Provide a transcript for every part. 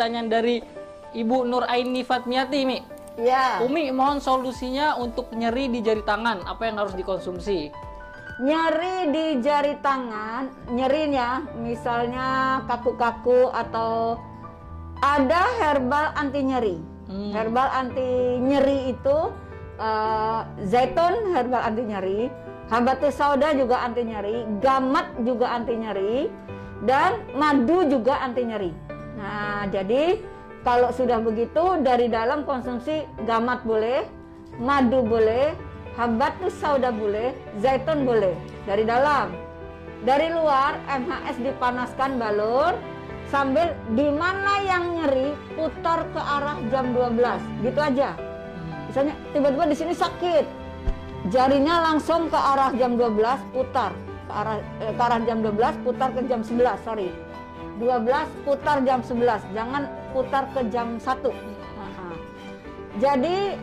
pertanyaan dari Ibu Nuraini Fatmiati, Mi. Ya. Umi mohon solusinya untuk nyeri di jari tangan, apa yang harus dikonsumsi? Nyeri di jari tangan, nyerinya misalnya kaku-kaku atau ada herbal anti nyeri. Herbal anti nyeri itu zaitun herbal anti nyeri, habatus sauda juga anti nyeri, gamat juga anti nyeri, dan madu juga anti nyeri. Nah, jadi kalau sudah begitu dari dalam konsumsi gamat boleh, madu boleh, habatus sauda boleh, zaitun boleh dari dalam. Dari luar MHS dipanaskan balur sambil di mana yang nyeri putar ke arah jam 12. Gitu aja. Misalnya tiba-tiba di sini sakit. Jarinya langsung ke arah jam 12 putar ke arah jam 12 putar ke jam 11, sorry. 12 putar jam 11, jangan putar ke jam 1. Jadi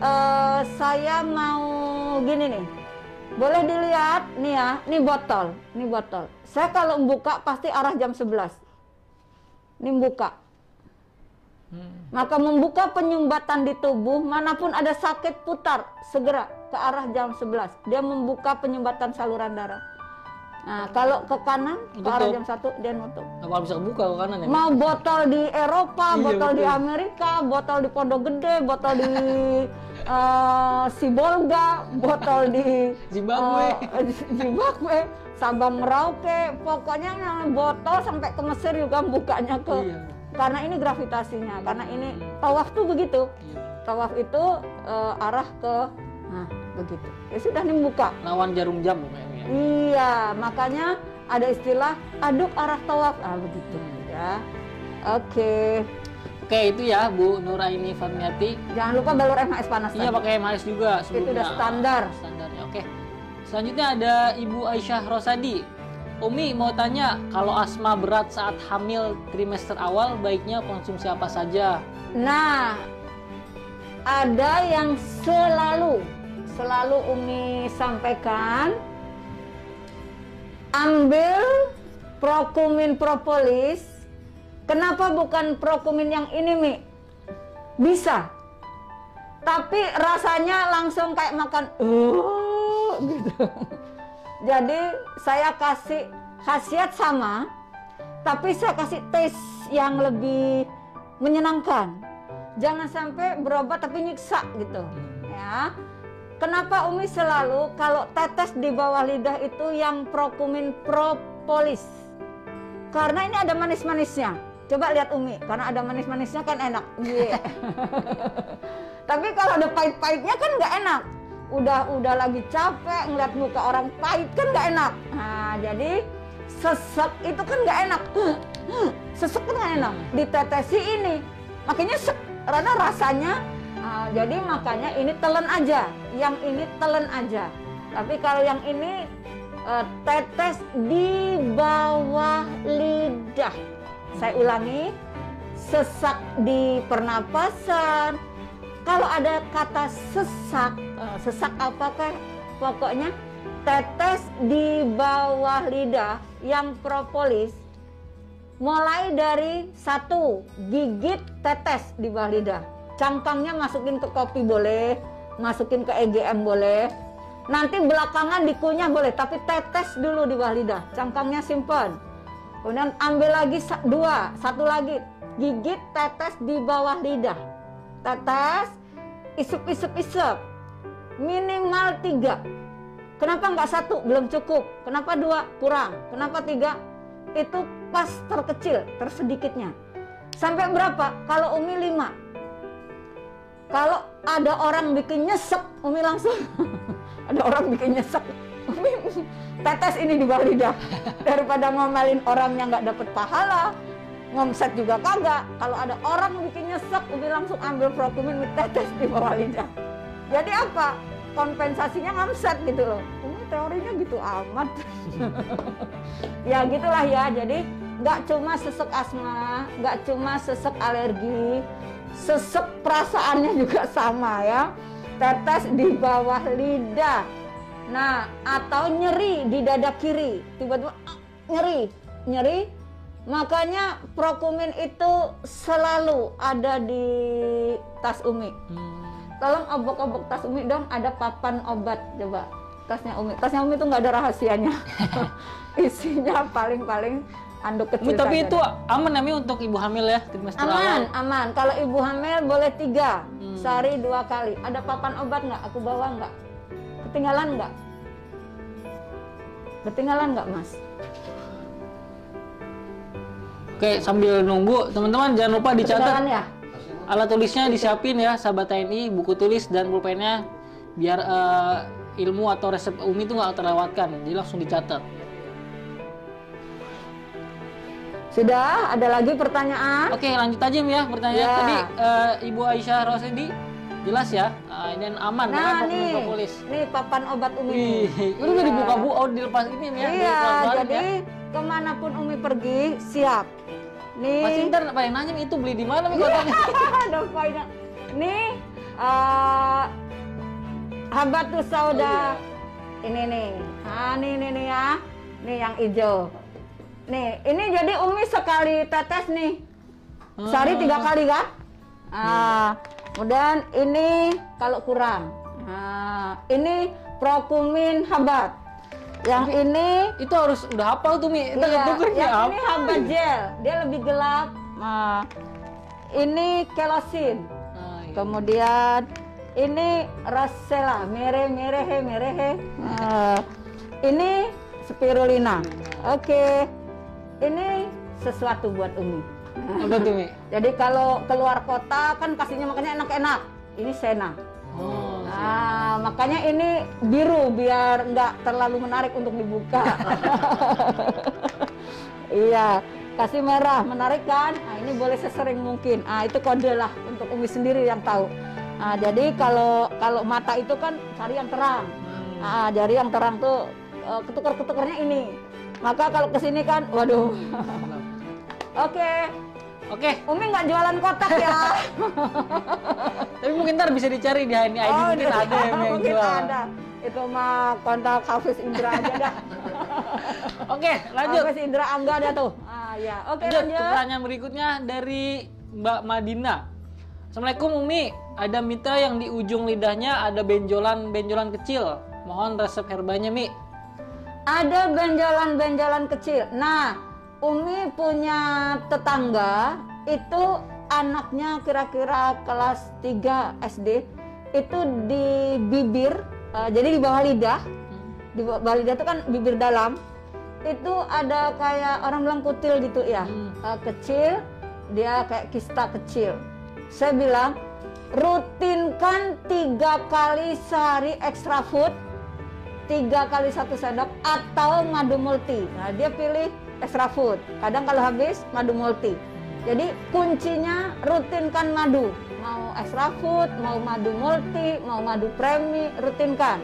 saya mau gini nih, boleh dilihat nih ya, ini botol. Saya kalau membuka pasti arah jam 11. Ini membuka. Maka membuka penyumbatan di tubuh, manapun ada sakit putar segera ke arah jam 11. Dia membuka penyumbatan saluran darah. Nah, kalau ke kanan ke arah jam 1 dia nutup. Apa bisa kebuka ke kanan ya? Mau botol di Eropa, Iya, botol di betul. Amerika, botol di Pondok Gede, botol di Sibolga, botol di Zimbabwe, Sabang Merauke, pokoknya yang botol sampai ke Mesir juga bukanya ke. Iya. Karena ini gravitasinya, karena ini tawaf tuh begitu. Tawaf itu arah ke, nah begitu. Ya sudah nih buka. Lawan jarum jam kayaknya. Iya, makanya ada istilah aduk arah tawaf. Ah begitu ya. Oke. Oke, itu ya Bu Nuraini Fatmiati. Jangan lupa balur MHS panas. Iya, tadi. pakai MHS juga Itu sebelumnya. udah standar. Standarnya. Oke. Selanjutnya ada Ibu Aisyah Rosadi. Umi mau tanya, kalau asma berat saat hamil trimester awal baiknya konsumsi apa saja? Nah, ada yang selalu Umi sampaikan, ambil Prokumin propolis. Kenapa bukan Prokumin yang ini, Mi? Bisa, tapi rasanya langsung kayak makan gitu. Jadi saya kasih khasiat sama, tapi saya kasih taste yang lebih menyenangkan. Jangan sampai berobat tapi nyiksa gitu ya. Kenapa Umi selalu kalau tetes di bawah lidah itu yang Prokumin propolis? Karena ini ada manis-manisnya. Coba lihat Umi, karena ada manis-manisnya kan enak. Yeah. Tapi kalau ada pahit-pahitnya kan nggak enak. Udah lagi capek ngeliat muka orang pahit kan nggak enak. Nah, jadi sesek itu kan nggak enak. Sesek kan nggak enak. Ditetesi ini, makanya karena rasanya. Jadi makanya ini telan aja. Yang ini telan aja. Tapi kalau yang ini tetes di bawah lidah. Saya ulangi, sesak di pernapasan. Kalau ada kata sesak apakah? Pokoknya tetes di bawah lidah yang propolis. Mulai dari 1, gigit tetes di bawah lidah. Cangkangnya masukin ke kopi boleh, masukin ke EGM boleh. Nanti belakangan dikunyah boleh, tapi tetes dulu di bawah lidah. Cangkangnya simpan. Kemudian ambil lagi 2, 1 lagi, gigit tetes di bawah lidah. Tetes, isup, minimal 3. Kenapa nggak 1? Belum cukup. Kenapa 2? Kurang. Kenapa 3? Itu pas terkecil, tersedikitnya. Sampai berapa? Kalau Umi 5. Kalau ada orang bikin nyesek, Umi langsung ada orang bikin nyesek, Umi tetes ini di bawah lidah. Daripada ngomelin orang yang nggak dapet pahala, ngomset juga kagak. Kalau ada orang bikin nyesek, Umi langsung ambil Prokumin, Umi tetes di bawah lidah. Jadi apa? Kompensasinya ngomset gitu loh. Umi teorinya gitu amat. Ya gitulah ya. Jadi nggak cuma sesek asma, nggak cuma sesek alergi, sesek perasaannya juga sama ya. Tetes di bawah lidah. Nah, atau nyeri di dada kiri, tiba-tiba nyeri, Makanya Prokumin itu selalu ada di tas Umi. Tolong obok-obok tas Umi dong, ada papan obat coba. Tasnya Umi. Tasnya Umi itu nggak ada rahasianya. Isinya paling-paling anduk kecil. Tapi saja. itu aman ya Mi untuk ibu hamil ya, trimester awal? Aman. Kalau ibu hamil boleh 3, sehari 2 kali. Ada papan obat nggak? Aku bawa nggak? Ketinggalan nggak? Ketinggalan nggak, Mas? Oke, sambil nunggu, teman-teman jangan lupa dicatat. Ketinggalan ya? Alat tulisnya disiapin ya, sahabat TNI, buku tulis dan pulpennya biar ilmu atau resep Umi itu nggak terlewatkan, jadi langsung dicatat. Sudah, ada lagi pertanyaan? Oke, lanjut aja Mi ya pertanyaan Ya. tadi Ibu Aisyah Rosedi jelas ya, dan aman Nah, kan nih, propolis. nih papan obat Umi. Wih, itu udah dibuka Bu, oh dilepas ini Mi ya. Iya, dikeluarin jadi ya. kemanapun Umi pergi, siap. Nih. Pasti ntar pada yang nanya Mi, itu beli di mana Mi Iya, kotaknya? ada faedah. Nih, Habatus Sauda. Ini nih. Nah, nih ya. Nih yang hijau. Nih, ini jadi Umi sekali tetes nih. Sehari 3 kali kan? Kemudian ini kalau kurang. Ini Prokumin Habat. Yang ini Itu harus udah hafal tuh Mi. iya, Tukernya yang apa ini Habat gel. Dia lebih gelap. Ini kelosin. Iya. Kemudian ini Rosella, merehe. Ini spirulina. Oke. Ini sesuatu buat Umi. Apa tuh Mi? Jadi kalau keluar kota kan kasihnya makanya enak-enak. Ini Sena. Oh, Makanya ini biru biar nggak terlalu menarik untuk dibuka. Iya, kasih merah menarik kan? Nah, ini boleh sesering mungkin. Itu kode lah untuk Umi sendiri yang tahu. Jadi kalau mata itu kan cari yang terang. Jadi yang terang tuh ketukar-ketukarnya ini. Maka kalau kesini kan, waduh. Oke, Umi nggak jualan kotak ya. Tapi mungkin ntar bisa dicari di HNI ID, mungkin ada yang mungkin jual. ada. Itu mah kontak Hafiz Indra aja dah. Oke, lanjut. Hafiz Indra Angga dah tuh. Ya. Oke, Lanjut ke lanjut. pertanyaan berikutnya dari Mbak Madina. Assalamualaikum Umi, ada mitra yang di ujung lidahnya ada benjolan kecil. Mohon resep herbanya Mi. Ada benjolan-benjolan kecil. Nah, Umi punya tetangga itu anaknya kira-kira kelas 3 SD itu di bibir, jadi di bawah lidah. Di bawah lidah itu kan bibir dalam. Itu ada kayak orang bilang kutil gitu ya. Kecil, dia kayak kista kecil. Saya bilang rutinkan 3 kali sehari extra food, 3 kali 1 sendok atau madu multi. Nah, dia pilih extra food. Kadang kalau habis madu multi. Jadi kuncinya rutinkan madu. Mau extra food, mau madu multi, mau madu premi, rutinkan.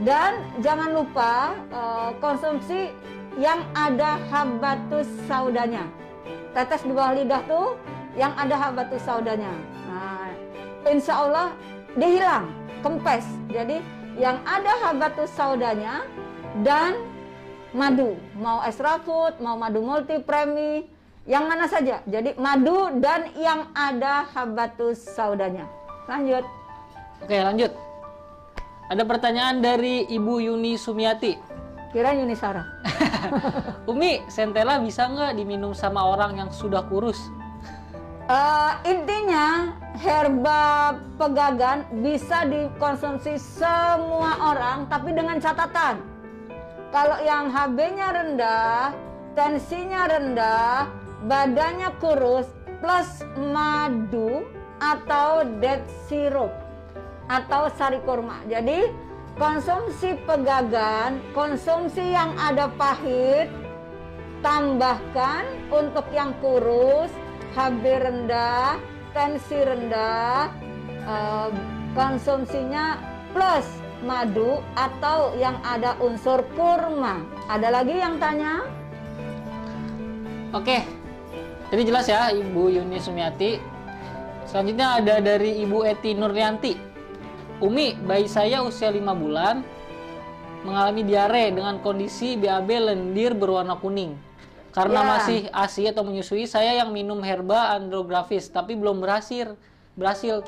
Dan jangan lupa konsumsi yang ada Habatus Saudanya. Tetes di bawah lidah tuh yang ada Habatus Saudanya. Nah, insya Allah dia hilang, kempes. Jadi yang ada Habatus Saudanya dan madu, mau extra food, mau madu multi premi, yang mana saja. Jadi madu dan yang ada Habatus Saudanya. Lanjut. Oke, lanjut. Ada pertanyaan dari Ibu Yuni Sumiati. Kira Yuni Sarah. Umi, centella bisa nggak diminum sama orang yang sudah kurus? Intinya herba pegagan bisa dikonsumsi semua orang, tapi dengan catatan kalau yang HB-nya rendah, tensinya rendah, badannya kurus, plus madu atau date syrup atau sari kurma. Jadi konsumsi pegagan, konsumsi yang ada pahit, tambahkan untuk yang kurus, HB rendah, tensi rendah, konsumsinya plus madu atau yang ada unsur kurma. Ada lagi yang tanya? Oke, jadi jelas ya Ibu Yuni Sumiati. Selanjutnya ada dari Ibu Eti Nurlianti. Umi, bayi saya usia 5 bulan mengalami diare dengan kondisi BAB lendir berwarna kuning. Karena Ya. masih ASI atau menyusui, saya yang minum herba andrografis tapi belum berhasil.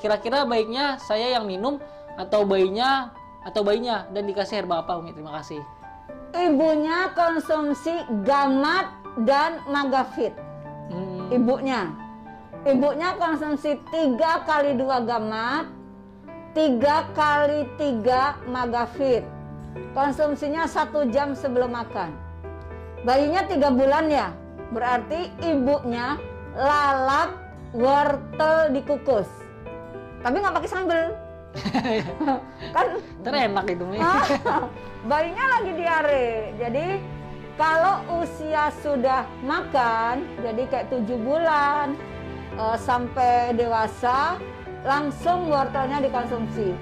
Kira-kira baiknya saya yang minum atau bayinya dan dikasih herba apa, Umi? Terima kasih. Ibunya konsumsi gamat dan magafit. Ibunya konsumsi 3 kali 2 gamat, 3 kali 3 magafit. Konsumsinya 1 jam sebelum makan. Bayinya 3 bulan ya, berarti ibunya lalap wortel dikukus, tapi nggak pakai sambal. Kan Terenak itu, Mi. bayinya lagi diare. Jadi kalau usia sudah makan, jadi kayak 7 bulan sampai dewasa, langsung wortelnya dikonsumsi.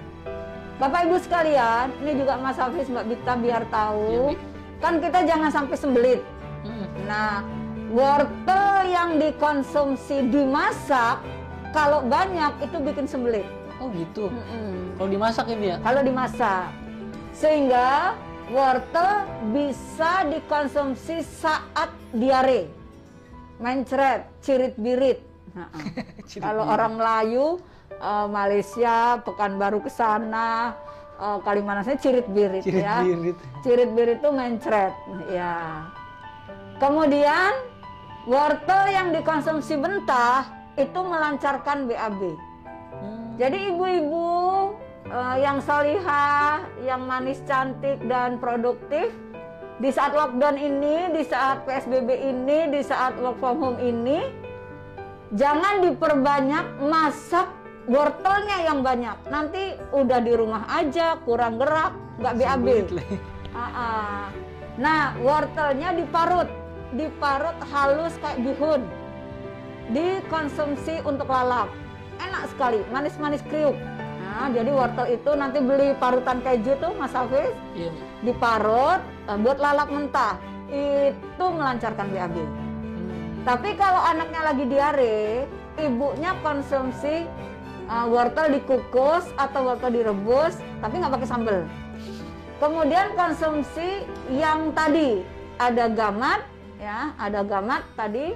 Bapak Ibu sekalian, ini juga Mas Hafiz, Mbak Bita biar tahu, kan kita jangan sampai sembelit. Nah, wortel yang dikonsumsi dimasak, kalau banyak itu bikin sembelit. Oh gitu. Kalau dimasak ini ya? Kalau dimasak, sehingga wortel bisa dikonsumsi saat diare, mencret, cirit-birit. Kalau orang Melayu, Malaysia, Pekanbaru ke sana, Kalimantan cirit-birit ya. Cirit-birit itu mencret ya. Kemudian wortel yang dikonsumsi mentah itu melancarkan BAB. Jadi ibu-ibu yang salihah, yang manis, cantik dan produktif, di saat lockdown ini, di saat PSBB ini, di saat work from home ini, jangan diperbanyak masak wortelnya yang banyak. Nanti udah di rumah aja, kurang gerak, nggak BAB. Nah, wortelnya diparut halus kayak bihun, dikonsumsi untuk lalap. Enak sekali, manis-manis kriuk. Nah, jadi wortel itu nanti beli parutan keju tuh, Mas Hafiz, diparut buat lalap mentah. Itu melancarkan BAB. Tapi kalau anaknya lagi diare, ibunya konsumsi wortel dikukus atau wortel direbus, tapi nggak pakai sambal. Kemudian konsumsi yang tadi ada gamat, ya, ada gamat tadi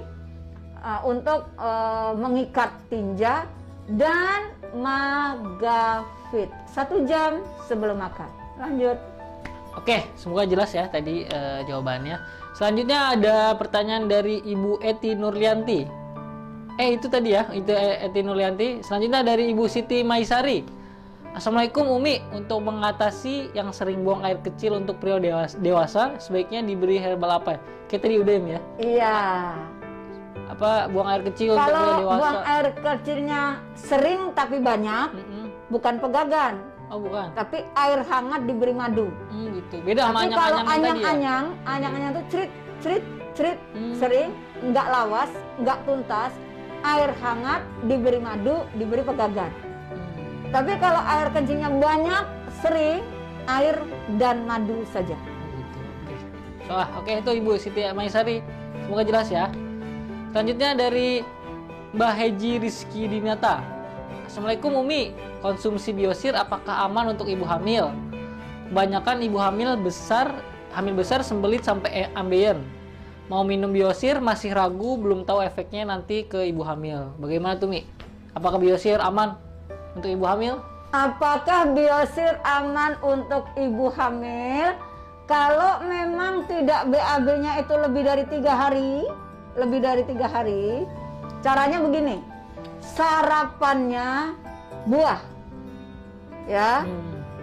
untuk mengikat tinja, dan magafit 1 jam sebelum makan. Lanjut. Oke, semoga jelas ya tadi jawabannya. Selanjutnya ada pertanyaan dari Ibu Eti Nurlianti. Itu tadi ya, itu Eti Nurlianti. Selanjutnya dari Ibu Siti Maisari. Assalamualaikum Umi, untuk mengatasi yang sering buang air kecil untuk pria dewasa, sebaiknya diberi herbal apa? Kayak tadi udah ya? Iya. Apa buang air kecil untuk pria Kalau dewasa? buang air kecilnya sering tapi banyak, bukan pegagan. Oh bukan. Tapi air hangat diberi madu. Gitu. Beda sama Tapi kalau anyang-anyang tadi ya? anyang-anyang tuh cerit, sering, nggak lawas, nggak tuntas. Air hangat diberi madu, diberi pegagan. Tapi kalau air kencingnya banyak, sering, air dan madu saja. Gitu. Oke, itu Ibu Siti Maisari. Semoga jelas ya. Selanjutnya dari Mbak Heji Rizky Dinata. Assalamualaikum Umi, konsumsi biosir apakah aman untuk ibu hamil? Kebanyakan ibu hamil besar sembelit sampai ambeien. Mau minum biosir masih ragu, belum tahu efeknya nanti ke ibu hamil. Bagaimana tuh Mi? Apakah biosir aman untuk ibu hamil? Apakah biosir aman untuk ibu hamil? Kalau memang tidak BAB-nya itu lebih dari 3 hari, caranya begini. Sarapannya buah, ya,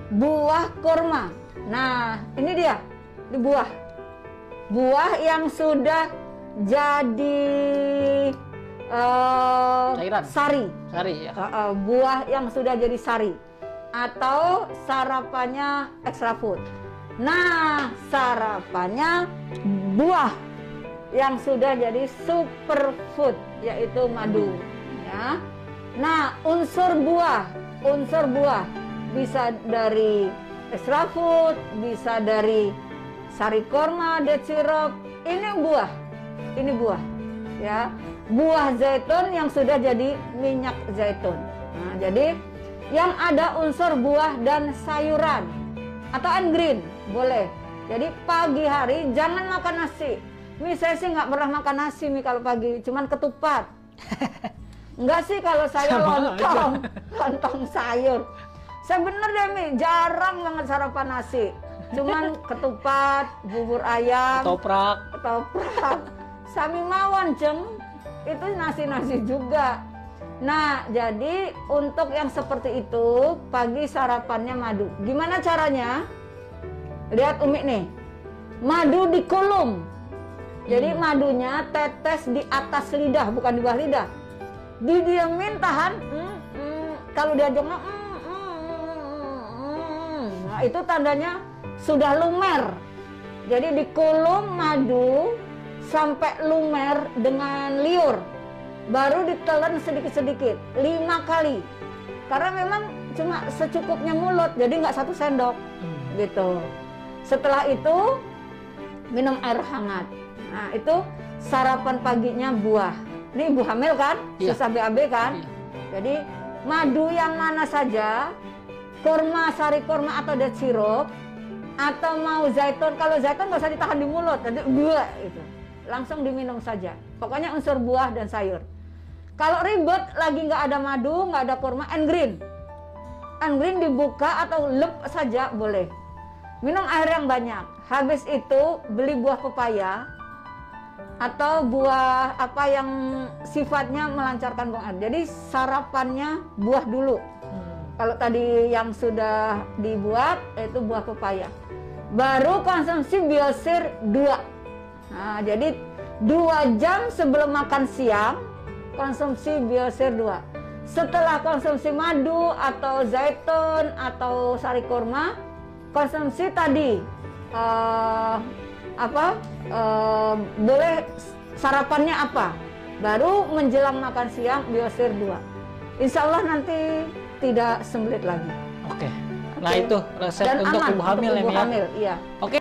buah kurma. Nah, ini dia, ini buah yang sudah jadi sari ya. Buah yang sudah jadi sari, atau sarapannya extra food. Nah, sarapannya buah yang sudah jadi superfood, yaitu madu. Ya. Nah, unsur buah bisa dari extra food, bisa dari sari kurma, date syrup. Ini buah, ya. Buah zaitun yang sudah jadi minyak zaitun. Nah, jadi yang ada unsur buah dan sayuran atau green boleh. Jadi pagi hari jangan makan nasi. Mi, saya sih nggak pernah makan nasi Mi kalau pagi, cuman ketupat. Enggak sih kalau saya lontong sayur. Saya bener deh Mi, jarang banget sarapan nasi. Cuman ketupat, bubur ayam, Ketoprak. sami mawon ceng, itu nasi-nasi juga. Nah, jadi untuk yang seperti itu, pagi sarapannya madu. Gimana caranya? Lihat Umi nih, madu dikulum. Jadi madunya tetes di atas lidah, bukan di bawah lidah. Didiemin, tahan. Kalau diajak, nah itu tandanya sudah lumer. Jadi dikulum madu sampai lumer dengan liur. Baru ditelan sedikit-sedikit, 5 kali. Karena memang cuma secukupnya mulut, jadi nggak 1 sendok. Gitu. Setelah itu minum air hangat. Nah itu sarapan paginya buah. Ini ibu hamil kan, Iya. susah BAB kan. Iya. Jadi madu yang mana saja, kurma, sari kurma atau date sirup, atau mau zaitun. Kalau zaitun nggak usah ditahan di mulut, jadi buah itu. Langsung diminum saja. Pokoknya unsur buah dan sayur. Kalau ribet lagi nggak ada madu, nggak ada kurma, and green. And green dibuka atau lep saja boleh. Minum air yang banyak. Habis itu beli buah pepaya atau buah apa yang sifatnya melancarkan buang air. Jadi sarapannya buah dulu. Kalau tadi yang sudah dibuat itu buah pepaya. Baru konsumsi biosir 2. Nah, jadi 2 jam sebelum makan siang konsumsi biosir 2. Setelah konsumsi madu atau zaitun atau sari kurma, konsumsi tadi boleh sarapannya apa? Baru menjelang makan siang biosir 2. Insya Allah nanti tidak sembelit lagi. Oke. Nah itu resep Dan untuk aman ibu hamil untuk ya ibu Mi ya. hamil, iya. Oke.